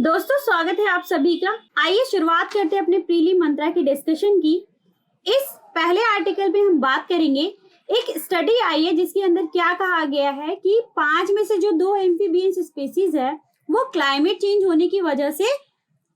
दोस्तों स्वागत है आप सभी का। आइए शुरुआत करते हैं अपने प्रीली मंत्रा की डिस्कशन की। इस पहले आर्टिकल में हम बात करेंगे, एक स्टडी आई है जिसके अंदर क्या कहा गया है कि 5 में से जो 2 एम्फीबियंस स्पीसीज है वो क्लाइमेट चेंज होने की वजह से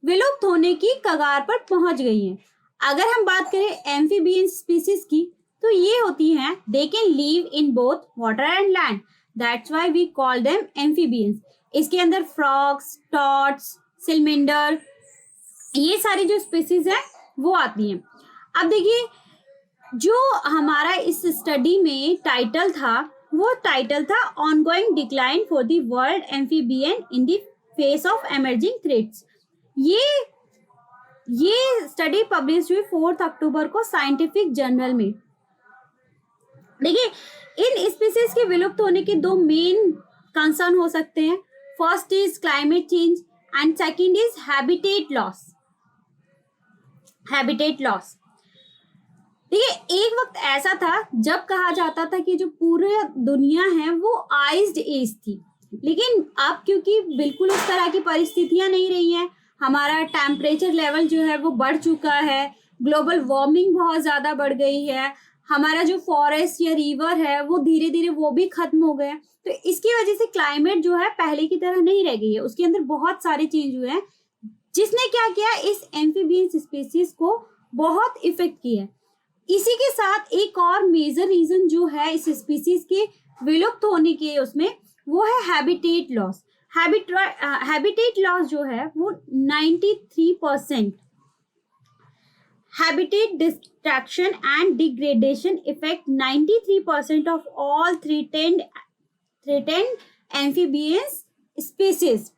विलुप्त होने की कगार पर पहुंच गई हैं। अगर हम बात करें एम्फीबियंस स्पीसीज की तो ये होती हैं, they can live in both water and land, that's why we call them amphibians. इसके अंदर फ्रॉग्स, टॉड्स, सिलमेंडर, ये सारी जो स्पीसीज है वो आती हैं। अब देखिए, जो हमारा इस स्टडी में टाइटल था वो टाइटल था ongoing decline for the world amphibian in the face of emerging threats. ये स्टडी पब्लिश हुई 4 अक्टूबर को साइंटिफिक जर्नल में। देखिए, इन स्पीसीज के विलुप्त होने के 2 मेन कंसर्न हो सकते हैं। First is climate change and second is habitat loss. देखिए, एक वक्त ऐसा था जब कहा जाता था कि जो पूरी दुनिया है वो आइस्ड एज थी, लेकिन अब क्योंकि बिल्कुल उस तरह की परिस्थितियां नहीं रही हैं, हमारा टेम्परेचर लेवल जो है वो बढ़ चुका है, ग्लोबल वार्मिंग बहुत ज्यादा बढ़ गई है, हमारा जो फॉरेस्ट या रिवर है वो धीरे धीरे वो भी खत्म हो गए, तो इसकी वजह से क्लाइमेट जो है पहले की तरह नहीं रह गई है, उसके अंदर बहुत सारे चेंज हुए हैं, जिसने क्या किया, इस एम्फीबियन स्पीसीज को बहुत इफेक्ट किया है। इसी के साथ एक और मेजर रीजन जो है इस स्पीसीज के विलुप्त होने के उसमें, वो है हैबिटेट लॉस। हैबिटेट लॉस जो है वो 93%, habitat destruction and degradation affect 93% of all threatened amphibians species।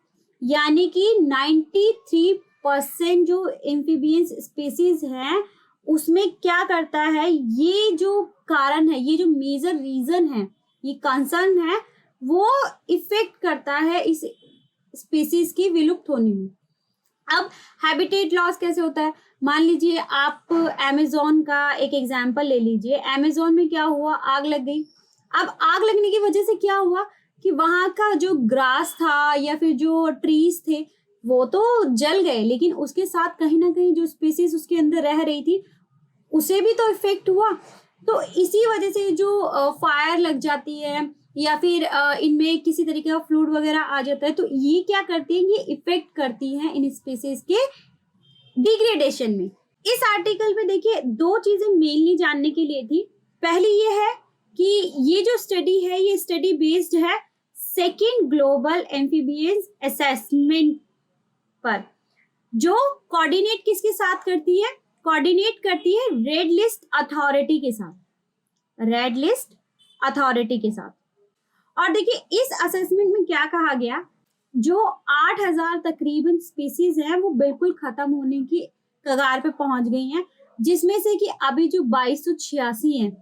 यानी कि 93% जो amphibians species हैं उसमें क्या करता है, ये जो कारण है, ये जो मेजर रीजन है, ये कंसर्न है, वो इफेक्ट करता है इस स्पीसीज की विलुप्त होने में। अब हैबिटेट लॉस कैसे होता है, मान लीजिए आप अमेज़न का एक एग्जांपल ले लीजिए। अमेज़न में क्या हुआ, आग लग गई। अब आग लगने की वजह से क्या हुआ कि वहां का जो ग्रास था या फिर जो ट्रीज थे वो तो जल गए, लेकिन उसके साथ कहीं ना कहीं जो स्पीसीज उसके अंदर रह रही थी उसे भी तो इफेक्ट हुआ। तो इसी वजह से जो फायर लग जाती है या फिर इनमें किसी तरीके का फ्लूइड वगैरह आ जाता है, तो ये क्या करती है, ये इफेक्ट करती है इन स्पीसीज के डिग्रेडेशन में। इस आर्टिकल में देखिए 2 चीजें मेनली जानने के लिए थी। पहली ये है कि ये जो स्टडी है ये स्टडी बेस्ड है सेकेंड ग्लोबल एम्फीबियंस असेसमेंट पर, जो कोऑर्डिनेट किसके साथ करती है, कोऑर्डिनेट करती है रेड लिस्ट अथॉरिटी के साथ। और देखिए, इस असेसमेंट में क्या कहा गया, जो 8000 तकरीबन स्पीसीज हैं वो बिल्कुल खत्म होने की कगार पे पहुंच गई हैं, जिसमें से कि अभी जो 2286 हैं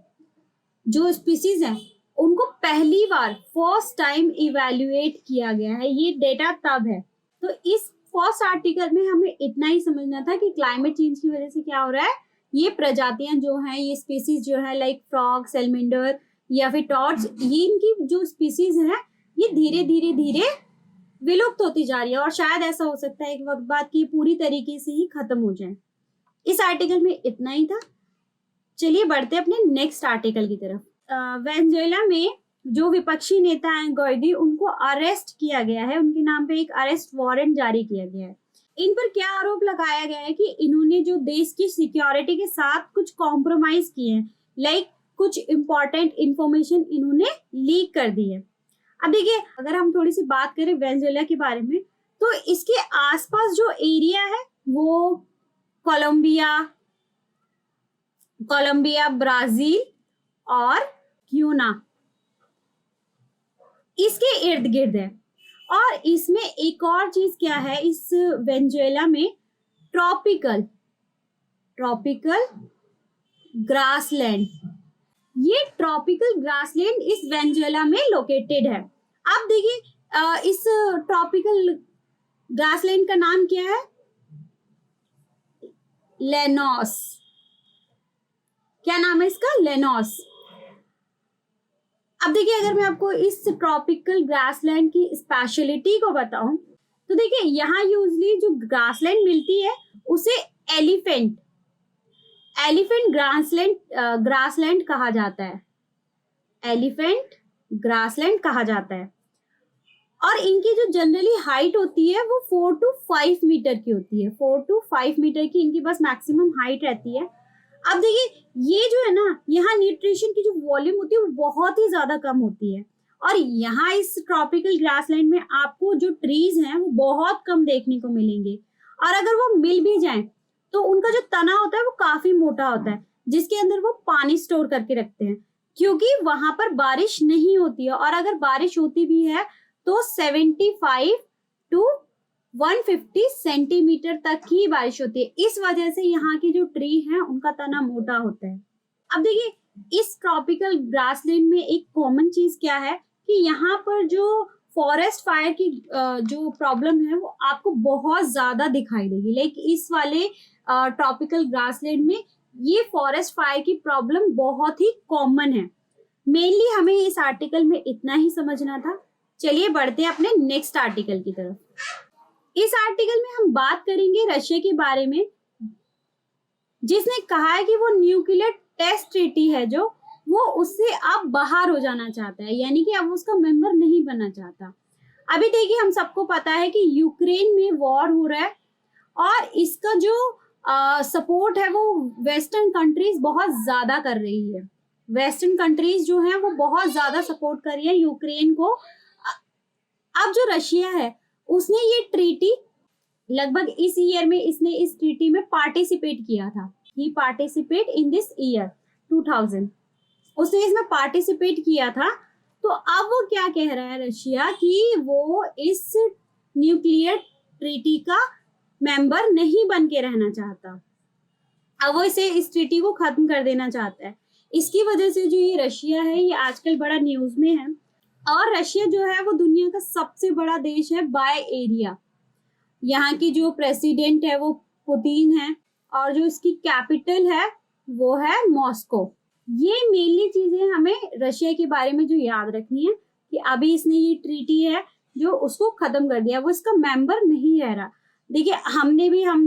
जो स्पीसीज हैं उनको पहली बार फर्स्ट टाइम इवैल्यूएट किया गया है। ये डेटा तब है। तो इस फर्स्ट आर्टिकल में हमें इतना ही समझना था कि क्लाइमेट चेंज की वजह से क्या हो रहा है, ये प्रजातियां जो हैं, ये स्पीसीज जो है लाइक फ्रॉग, सेलमेंडर या फिर टॉड्स, ये इनकी जो स्पीसीज हैं ये धीरे धीरे विलुप्त होती जा रही है, और शायद ऐसा हो सकता है एक वक्त बाद कि पूरी तरीके से ही खत्म हो जाए। इस आर्टिकल में इतना ही था। चलिए बढ़ते अपने नेक्स्ट आर्टिकल की तरफ। वेनेजुएला में जो विपक्षी नेता हैं गॉइडी, उनको अरेस्ट किया गया है, उनके नाम पे एक अरेस्ट वारंट जारी किया गया है। इन पर क्या आरोप लगाया गया है कि इन्होंने जो देश की सिक्योरिटी के साथ कुछ कॉम्प्रोमाइज किए हैं, लाइक कुछ इंपॉर्टेंट इंफॉर्मेशन इन्होंने लीक कर दी है। अब देखिए, अगर हम थोड़ी सी बात करें वेनेजुएला के बारे में, तो इसके आसपास जो एरिया है वो कोलंबिया, ब्राजील और ग्याना, इसके इर्द गिर्द है। और इसमें एक और चीज क्या है, इस वेनेजुएला में ट्रॉपिकल ग्रासलैंड, ये ट्रॉपिकल ग्रासलैंड इस वेनेजुएला में लोकेटेड है। अब देखिए, इस ट्रॉपिकल ग्रासलैंड का नाम क्या है, लेनोस। क्या नाम है इसका, लेनोस। अब देखिए, अगर मैं आपको इस ट्रॉपिकल ग्रासलैंड की स्पेशलिटी को बताऊं तो देखिए यहाँ यूजली जो ग्रासलैंड मिलती है उसे एलिफेंट एलिफेंट ग्रासलैंड कहा जाता है, एलिफेंट ग्रासलैंड कहा जाता है। और इनकी जो जनरली हाइट होती है वो 4 to 5 मीटर की होती है, 4 to 5 मीटर की इनकी बस मैक्सिमम हाइट रहती है। अब देखिए ये जो है ना, यहाँ न्यूट्रिशन की जो वॉल्यूम होती है वो बहुत ही ज्यादा कम होती है, और यहाँ इस ट्रॉपिकल ग्रासलैंड में आपको जो ट्रीज हैं वो बहुत कम देखने को मिलेंगे, और अगर वो मिल भी जाएं तो उनका जो तना होता है वो काफी मोटा होता है, जिसके अंदर वो पानी स्टोर करके रखते हैं, क्योंकि वहां पर बारिश नहीं होती है, और अगर बारिश होती भी है तो 75 to 150 सेंटीमीटर तक ही बारिश होती है। इस वजह से यहाँ की जो ट्री है उनका तना मोटा होता है। अब देखिए इस ट्रॉपिकल ग्रासलैंड में एक कॉमन चीज क्या है कि यहाँ पर जो फॉरेस्ट फायर की जो प्रॉब्लम है वो आपको बहुत ज्यादा दिखाई देगी। लाइक इस वाले ट्रॉपिकल ग्रासलैंड में ये फॉरेस्ट फायर की प्रॉब्लम बहुत ही कॉमन है। मेनली हमें इस आर्टिकल में इतना ही समझना था। चलिए बढ़ते हैं अपने नेक्स्ट आर्टिकल की तरफ। इस आर्टिकल में हम बात करेंगे रशिया के बारे में, जिसने कहा है कि वो न्यूक्लियर टेस्ट ट्रीटी है जो वो उससे अब बाहर हो जाना चाहता है, यानी कि अब उसका मेंबर नहीं बनना चाहता। अभी देखिए हम सबको पता है कि यूक्रेन में वॉर हो रहा है, और इसका जो सपोर्ट है वो वेस्टर्न कंट्रीज बहुत ज्यादा कर रही है। वेस्टर्न कंट्रीज जो है वो बहुत ज्यादा सपोर्ट कर रही है यूक्रेन को। अब जो रशिया है उसने ये ट्रीटी लगभग इस ईयर में इसने इस ट्रीटी में पार्टिसिपेट किया था। ही पार्टिसिपेट इन दिस ईयर 2000, उसने इसमें पार्टिसिपेट किया था। तो अब वो क्या कह रहा है रशिया कि वो इस न्यूक्लियर ट्रीटी का मेंबर नहीं बन के रहना चाहता, अब वो इस ट्रीटी को खत्म कर देना चाहता है। इसकी वजह से जो ये रशिया है ये आजकल बड़ा न्यूज में है, और रशिया जो है वो दुनिया का सबसे बड़ा देश है बाय एरिया। यहाँ की जो प्रेसिडेंट है वो पुतिन है, और जो इसकी कैपिटल है वो है मॉस्को। ये मेनली चीजें हमें रशिया के बारे में जो याद रखनी है कि अभी इसने ये ट्रीटी है जो उसको खत्म कर दिया, वो इसका मेंबर नहीं रह रहा। देखिए हम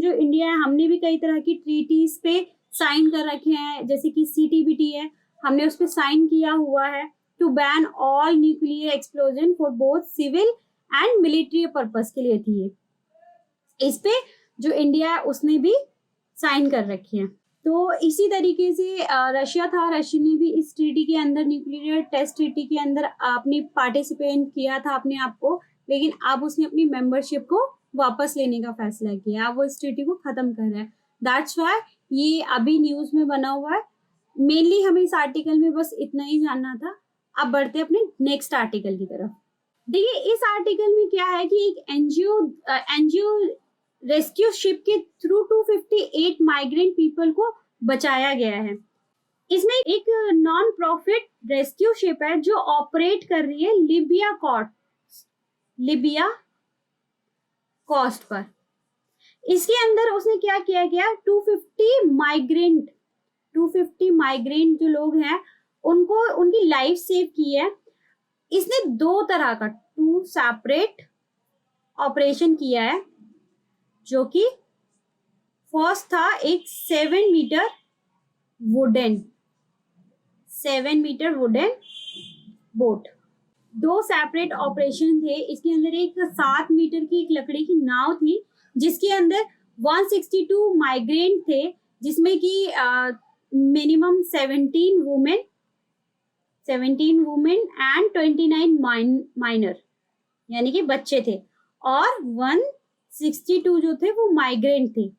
जो इंडिया है हमने भी कई तरह की ट्रीटीज पे साइन कर रखे हैं, जैसे कि CTBT है, हमने उस पर साइन किया हुआ है to ban all nuclear explosion for both civil and military purpose के लिए थी। इस पे जो इंडिया है उसने भी साइन कर रखे हैं। तो इसी तरीके से रशिया ने भी इस ट्रीटी के अंदर, न्यूक्लियर टेस्ट ट्रीटी के अंदर आपने पार्टिसिपेट किया था अपने आप को, लेकिन अब उसने अपनी मेंबरशिप को वापस लेने का फैसला किया। अब वो इस ट्रीटी को खत्म कर रहा है। दैट्स व्हाई ये अभी न्यूज में बना हुआ है। मेनली हमें इस आर्टिकल में बस इतना ही जानना था। अब बढ़ते अपने नेक्स्ट आर्टिकल की तरफ। देखिए इस आर्टिकल में क्या है कि एक एनजीओ रेस्क्यू शिप के थ्रू 258 माइग्रेंट पीपल को बचाया गया है। इसमें एक नॉन प्रॉफिट रेस्क्यू शिप है जो ऑपरेट कर रही है लिबिया कोस्ट पर। इसके अंदर उसने क्या किया गया, 250 माइग्रेंट जो लोग हैं उनको उनकी लाइफ सेव की है। इसने 2 तरह का 2 सेपरेट ऑपरेशन किया है, जो कि फर्स्ट था एक 7 metre wooden boat. 2 separate operation थे। इसके अंदर एक 7 मीटर की एक लकड़ी की नाव थी जिसके अंदर 162 माइग्रेंट थे, जिसमें कि मिनिमम 17 वुमेन एंड 29 माइनर यानी कि बच्चे थे, और 162 जो थे वो माइग्रेंट थे।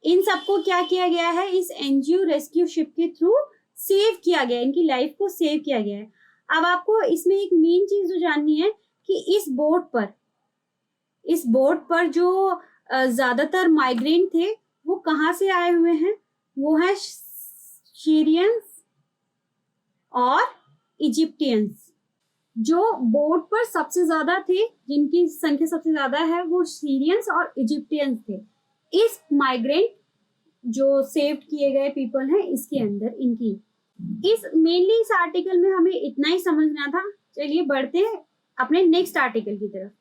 इन सबको क्या किया गया है, इस एनजीओ रेस्क्यू शिप के थ्रू सेव किया गया, इनकी लाइफ को सेव किया गया है। अब आपको इसमें एक मेन चीज जो जाननी है कि इस बोट पर जो ज्यादातर माइग्रेंट थे वो कहाँ से आए हुए हैं, वो है सीरियंस और इजिप्टियंस। जो बोट पर सबसे ज्यादा थे, जिनकी संख्या सबसे ज्यादा है, वो सीरियंस और इजिप्टियंस थे। इस माइग्रेंट जो सेव किए गए पीपल हैं इसके अंदर इनकी मेनली इस आर्टिकल में हमें इतना ही समझना था। चलिए बढ़ते हैं अपने नेक्स्ट आर्टिकल की तरफ।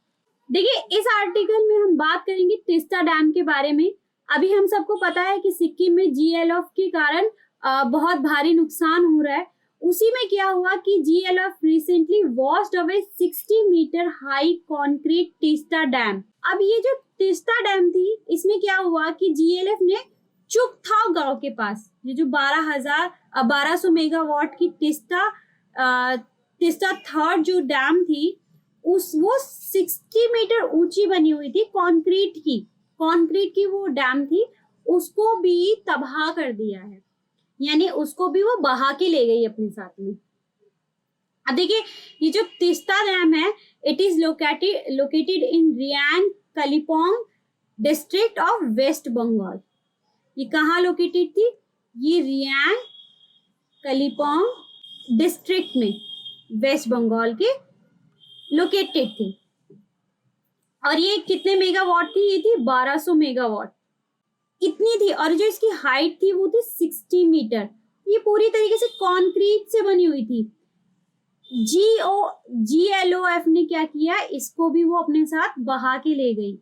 देखिए इस आर्टिकल में हम बात करेंगे तीस्ता डैम के बारे में। अभी हम सबको पता है कि सिक्किम में जीएलएफ के कारण बहुत भारी नुकसान हो रहा है। उसी में क्या हुआ कि GLF recently washed away 60 metre high concrete Teesta dam. अब ये जो तीस्ता डैम थी, इसमें क्या हुआ कि जीएलएफ ने चुकथाव गांव के पास ये जो 1200 मेगावाट की तीस्ता थर्ड जो डैम थी, वो 60 मीटर ऊंची बनी हुई थी, कंक्रीट की वो डैम थी, उसको भी तबाह कर दिया है, यानी उसको भी वो बहा के ले गई अपने साथ में। अब देखिए ये जो तीस्ता डैम है, it is located in Riyang Kalimpong district of West Bengal. ये कहाँ लोकेटेड थी? ये रियांग कलिम्पोंग डिस्ट्रिक्ट में वेस्ट बंगाल के लोकेटेड थी। और ये कितने मेगावाट थी? ये थी 1200 मेगावाट, इतनी थी। और जो इसकी हाइट थी वो थी 60 मीटर। ये पूरी तरीके से कंक्रीट से बनी हुई थी। जीएलओएफ ने क्या किया, इसको भी वो अपने साथ बहा के ले गई।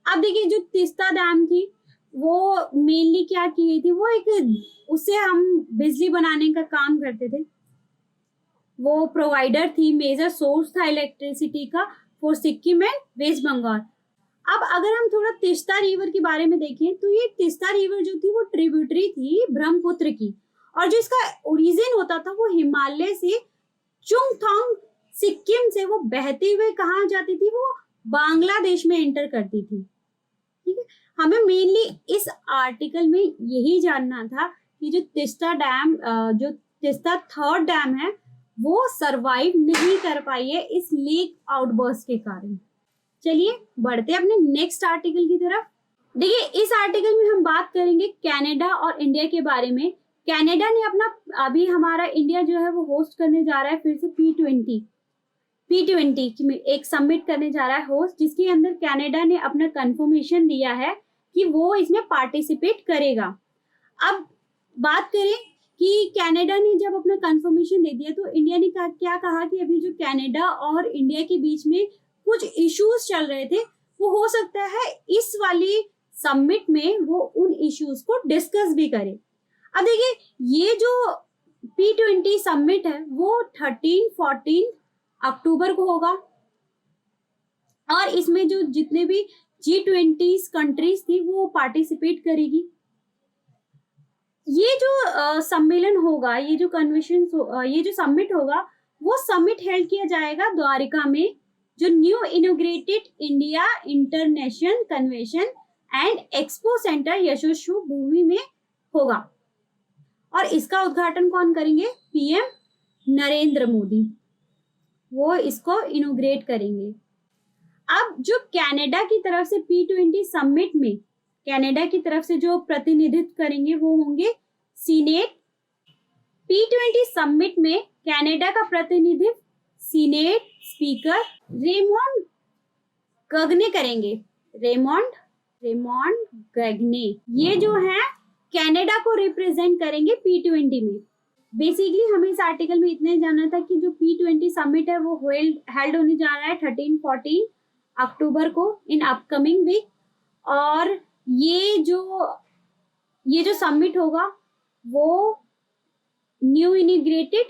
अब देखिए जो तीस्ता डैम थी वो मेनली क्या की गई थी, वो एक उससे हम बिजली बनाने का काम करते थे, वो प्रोवाइडर थी, मेजर सोर्स था इलेक्ट्रिसिटी का for Sikkim and West Bengal. अब अगर हम थोड़ा तीस्ता रिवर के बारे में देखें तो ये तीस्ता रिवर जो थी वो ट्रिब्यूटरी थी ब्रह्मपुत्र की, और जो इसका ओरिजिन होता था वो हिमालय से चुंगथांग सिक्किम से वो बहते हुए कहाँ जाती थी, वो बांग्लादेश में एंटर करती थी। ठीक है, हमें मेनली इस आर्टिकल में यही जानना था कि जो तीस्ता डैम, जो तीस्ता थर्ड डैम है, वो सरवाइव नहीं कर पाई है इस लेक आउटबर्स्ट के कारण। चलिए बढ़ते हैं अपने नेक्स्ट आर्टिकल की तरफ। देखिए इस आर्टिकल में हम बात करेंगे कनाडा और इंडिया के बारे में। कनाडा ने अपना, अभी हमारा इंडिया जो है वो होस्ट करने जा रहा है फिर से P20 में एक समिट करने जा रहा है होस्ट, जिसके अंदर कनाडा ने अपना कंफर्मेशन दिया है कि वो इसमें पार्टिसिपेट करेगा। अब बात करें कि कनाडा ने जब अपना कंफर्मेशन दे दिया तो इंडिया ने क्या कहा कि अभी जो कनाडा और इंडिया के बीच में कुछ इश्यूज चल रहे थे, वो हो सकता है इस वाली समिट में वो उन इश्यूज को डिस्कस भी करे। अब देखिए ये जो P20 समिट है वो 13-14 अक्टूबर को होगा, और इसमें जो जितने भी G20 कंट्रीज थी वो पार्टिसिपेट करेगी। ये जो सम्मेलन होगा, ये जो कन्वेंशन, ये जो समिट होगा, वो समिट हेल्ड किया जाएगा द्वारका में, जो new inaugurated India international convention and expo centre Yashasvi Bhoomi में होगा। और इसका उद्घाटन कौन करेंगे? पीएम नरेंद्र मोदी, वो इसको इनोग्रेट करेंगे। अब जो कनाडा की तरफ से P20 समिट में कनाडा की तरफ से जो प्रतिनिधित्व करेंगे वो होंगे सीनेट। P20 समिट में कनाडा का प्रतिनिधित्व सीनेट स्पीकर रेमोंड गगने करेंगे। रेमोंड गगने ये जो है कनाडा को रिप्रेजेंट करेंगे P20 में। बेसिकली हमें इस आर्टिकल में इतना जानना था कि जो P20 समिट है वो हेल्ड होने जा रहा है 13-14 अक्टूबर को इन अपकमिंग वीक। और ये जो समिट होगा वो न्यू इनिग्रेटेड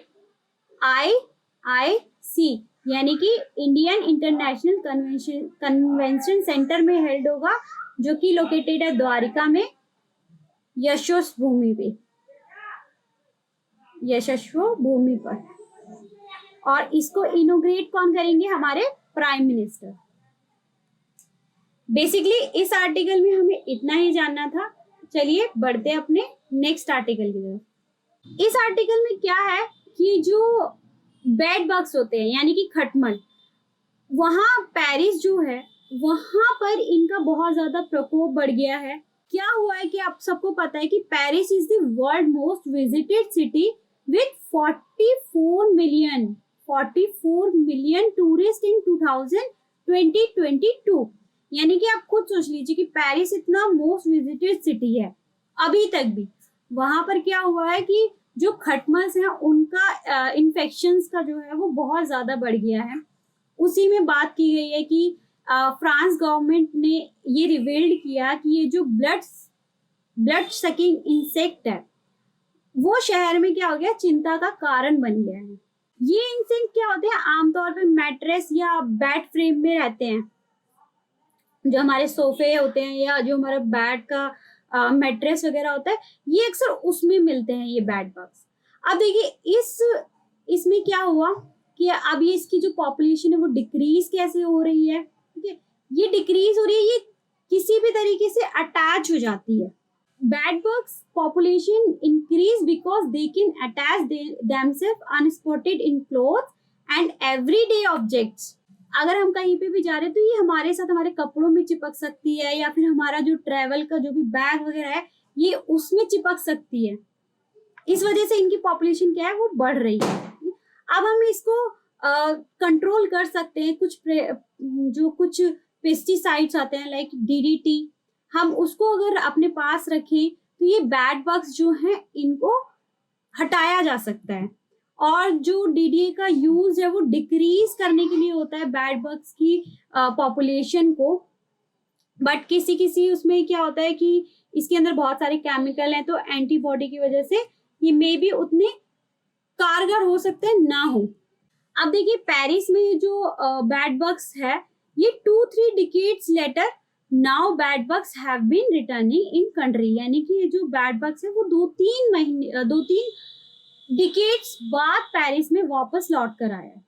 IIC यानी कि इंडियन इंटरनेशनल कन्वेंशन सेंटर में हेल्ड होगा, जो कि लोकेटेड है द्वारका में यशस्वी भूमि पर। और इसको इनोग्रेट कौन करेंगे? हमारे प्राइम मिनिस्टर। बेसिकली इस आर्टिकल में हमें इतना ही जानना था। चलिए बढ़ते हैं अपने नेक्स्ट आर्टिकल की तरफ। इस आर्टिकल में क्या है कि जो बेड बग्स होते हैं यानी कि खटमल, वहां पेरिस जो है वहां पर इनका बहुत ज्यादा प्रकोप बढ़ गया है। क्या हुआ है कि आप सबको पता है कि Paris is the world most visited city with 44 million tourist in 2022। यानी कि आप खुद सोच लीजिए कि पेरिस इतना मोस्ट विजिटेड सिटी है अभी तक भी। वहां पर क्या हुआ है कि जो खटमल्स हैं उनका इन्फेक्शंस का जो है वो बहुत ज्यादा बढ़ गया है। उसी में बात की गई है कि फ्रांस गवर्नमेंट ने ये रिवील्ड किया कि ये जो ब्लड सकिंग इंसेक्ट है वो शहर में क्या हो गया, चिंता का कारण बन गया है। ये इंसेक्ट क्या होते हैं, आमतौर पे मैट्रेस या बेड फ्रेम में रहते हैं, जो हमारे सोफे होते हैं या जो हमारा बेड का मैट्रेस वगैरह होता है, ये अक्सर उसमें मिलते हैं ये बेड बग्स। अब देखिए इसमें क्या हुआ कि अब ये इसकी जो पॉपुलेशन है वो डिक्रीज कैसे हो रही है, ठीक है, ये डिक्रीज हो रही है, ये किसी भी तरीके से अटैच हो जाती है। Bed bugs population increase because they can attach themselves unspotted in cloth and everyday objects. अगर हम कहीं पे भी जा रहे हैं तो ये हमारे साथ हमारे कपड़ों में चिपक सकती है, या फिर हमारा जो ट्रेवल का जो भी बैग वगैरह है ये उसमें चिपक सकती है। इस वजह से इनकी पॉपुलेशन क्या है वो बढ़ रही है। अब हम इसको कंट्रोल कर सकते हैं, कुछ पेस्टिसाइड्स आते हैं लाइक डीडीटी, हम उसको अगर अपने पास रखें तो ये बेड बग्स जो हैं इनको हटाया जा सकता है। और जो डीडीए का यूज है वो डिक्रीज करने के लिए होता है बेड बग्स की पॉपुलेशन को, बट किसी उसमें क्या होता है कि इसके अंदर बहुत सारे केमिकल हैं, तो एंटीबॉडी की वजह से ये मे बी उतने कारगर हो सकते हैं ना हो। अब देखिए पेरिस में जो बेड बग्स है ये 2-3 decades later now bed bugs have been returning in country, यानी कि ये जो बेड बग्स है वो 2-3 डिकेड्स बाद पेरिस में वापस लौट कर आया है।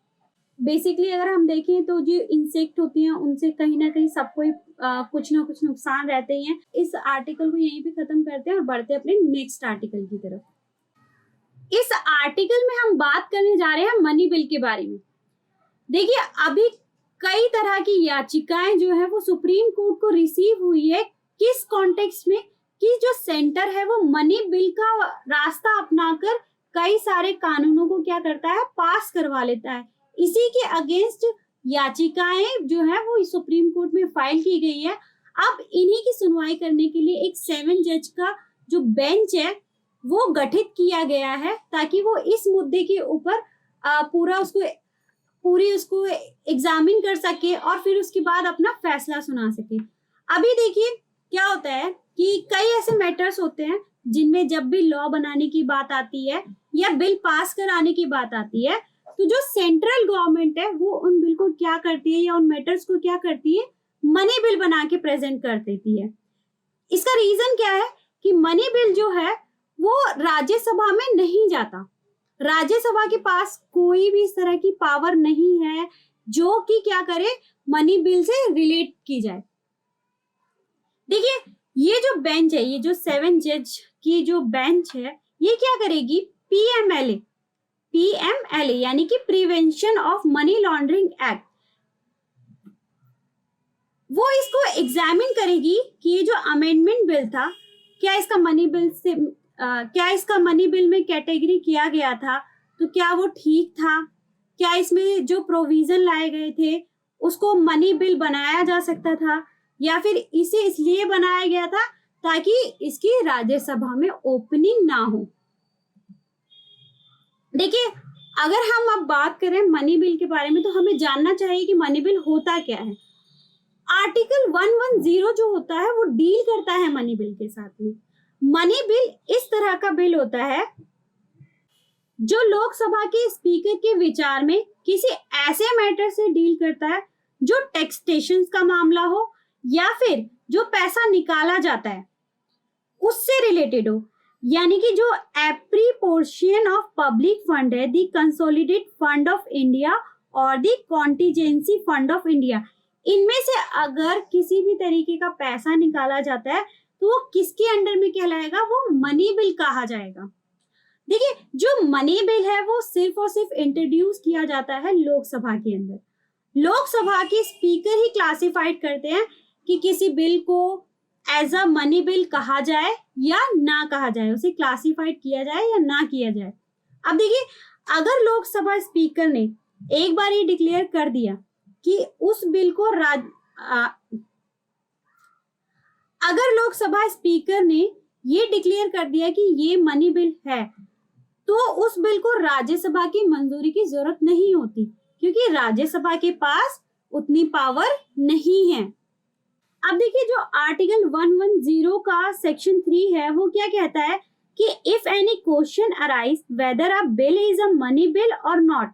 बेसिकली अगर हम देखें तो जो इंसेक्ट होती हैं उनसे कहीं ना कहीं सबको कुछ ना कुछ नुकसान रहते ही हैं। इस आर्टिकल को यहीं पे खत्म करते हैं और बढ़ते हैं अपने नेक्स्ट आर्टिकल की तरफ। इस आर्टिकल में हम बात करने जा रहे हैं मनी बिल के बारे में। देखिए अभी कई तरह की याचिकाएं जो है वो सुप्रीम कोर्ट को रिसीव हुई है, किस कॉन्टेक्स्ट में, कि जो सेंटर है वो मनी बिल का रास्ता अपनाकर कई सारे कानूनों को क्या करता है, पास करवा लेता है। इसी के अगेंस्ट याचिकाएं जो है वो सुप्रीम कोर्ट में फाइल की गई है। अब इन्हीं की सुनवाई करने के लिए एक 7 जज का जो बेंच है वो गठित किया गया है, ताकि वो इस मुद्दे के ऊपर पूरी उसको एग्जामिन कर सके और फिर उसके बाद अपना फैसला सुना सके। अभी देखिए क्या होता है कि कई ऐसे मैटर्स होते हैं जिनमें जब भी लॉ बनाने की बात आती है या बिल पास कराने की बात आती है, तो जो सेंट्रल गवर्नमेंट है वो उन बिल को क्या करती है या उन मैटर्स को क्या करती है, मनी बिल बना के प्रेजेंट कर देती है। इसका रीजन क्या है कि मनी बिल जो है वो राज्यसभा में नहीं जाता। राज्यसभा के पास कोई भी इस तरह की पावर नहीं है जो कि क्या करे, मनी बिल से रिलेट की जाए। देखिए ये जो बेंच है, ये जो 7 जज की जो बेंच है, ये क्या करेगी, पीएमएलए यानी कि prevention of money laundering act, वो इसको एग्जामिन करेगी कि ये जो अमेंडमेंट बिल था क्या इसका मनी बिल में कैटेगरी किया गया था, तो क्या वो ठीक था, क्या इसमें जो प्रोविजन लाए गए थे उसको मनी बिल बनाया जा सकता था, या फिर इसे इसलिए बनाया गया था ताकि इसकी राज्यसभा में ओपनिंग ना हो। देखिए अगर हम अब बात करें मनी बिल के बारे में तो हमें जानना चाहिए कि मनी बिल होता क्या है। आर्टिकल 110 जो होता है वो डील करता है मनी बिल के साथ में। मनी बिल इस तरह का बिल होता है जो लोकसभा के स्पीकर के विचार में किसी ऐसे मैटर से डील करता है जो टैक्सेशन का मामला हो या फिर जो पैसा निकाला जाता है उससे रिलेटेड हो, यानी कि जो every portion of public fund है, the consolidated fund of India और the contingency fund of India, इनमें से अगर किसी भी तरीके का पैसा निकाला जाता है तो वो किसके अंडर में कहलाएगा, वो मनी बिल कहा जाएगा। देखिए जो मनी बिल है वो सिर्फ और सिर्फ इंट्रोड्यूस किया जाता है लोकसभा के अंदर। लोकसभा के स्पीकर ही क्लासिफाइड करते हैं कि किसी बिल को एज अ मनी बिल कहा जाए या ना कहा जाए, उसे क्लासिफाइड किया जाए या ना किया जाए। अब देखिए अगर लोकसभा स्पीकर ने एक बार ये डिक्लेयर कर दिया कि उस बिल को अगर लोकसभा स्पीकर ने ये डिक्लेयर कर दिया कि ये मनी बिल है तो उस बिल को राज्यसभा की मंजूरी की जरूरत नहीं होती, क्योंकि राज्यसभा के पास उतनी पावर नहीं है। अब देखिए जो आर्टिकल 110 का सेक्शन 3 है वो क्या कहता है कि if any question arise whether a bill is a money bill और not,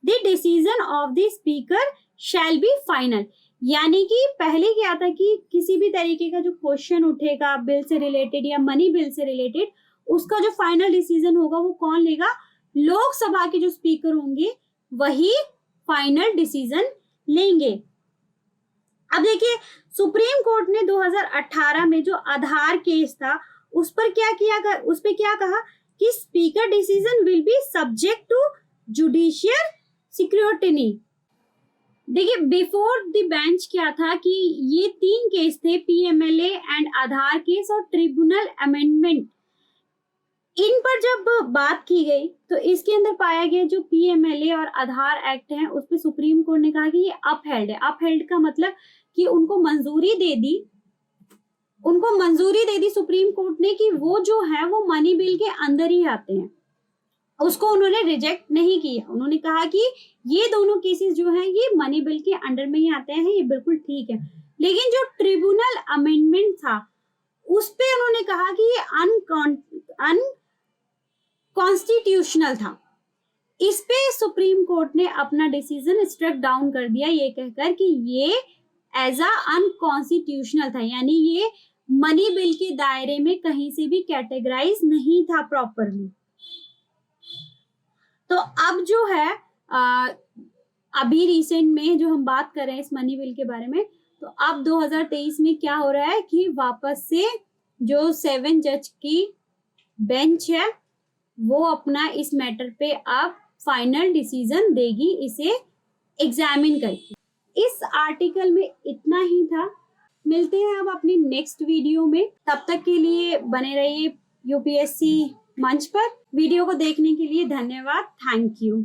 the decision of the speaker shall be final. यानी कि पहले क्या था कि किसी भी तरीके का जो क्वेश्चन उठेगा बिल से रिलेटेड या मनी बिल से रिलेटेड, उसका जो फाइनल डिसीजन होगा वो कौन लेगा? लोकसभा के जो स्पीकर होंगे वही फाइनल डिसीजन लेंगे। अब देखिए सुप्रीम कोर्ट ने 2018 में जो आधार केस था उस पर क्या कहा कि speaker decision will be subject to judicial scrutiny. देखिए बिफोर द बेंच क्या था कि ये 3 केस थे, पीएमएलए एंड आधार केस और ट्रिब्यूनल अमेंडमेंट। इन पर जब बात की गई तो इसके अंदर पाया गया जो पीएमएलए और आधार एक्ट है उस पर सुप्रीम कोर्ट ने कहा कि ये अपहेल्ड है। अपहेल्ड का मतलब कि उनको मंजूरी दे दी सुप्रीम कोर्ट ने कि वो जो है वो मनी बिल के अंदर ही आते हैं, उसको उन्होंने रिजेक्ट नहीं किया। उन्होंने कहा कि ये दोनों केसेस जो हैं ये मनी बिल के अंडर में ही आते हैं, ये बिल्कुल ठीक है। लेकिन जो ट्रिब्यूनल अमेंडमेंट था उस पे उन्होंने कहा कि ये अनकॉन्स्टिट्यूशनल था। इस पे सुप्रीम कोर्ट ने अपना डिसीजन स्ट्रक डाउन कर दिया ये कहकर कि ये एज अ अनकॉन्स्टिट्यूशनल था, यानी ये मनी बिल के दायरे में कहीं से भी कैटेगराइज नहीं था प्रॉपरली। तो अब जो है अभी रिसेंट में जो हम बात कर रहे हैं इस मनी बिल के बारे में, तो अब 2023 में क्या हो रहा है कि वापस से जो 7 जज की बेंच है वो अपना इस मैटर पे अब फाइनल डिसीजन देगी इसे एग्जामिन करके। इस आर्टिकल में इतना ही था। मिलते हैं अब अपनी नेक्स्ट वीडियो में, तब तक के लिए बने रहिए यूपीएससी मंच पर। वीडियो को देखने के लिए धन्यवाद। Thank you.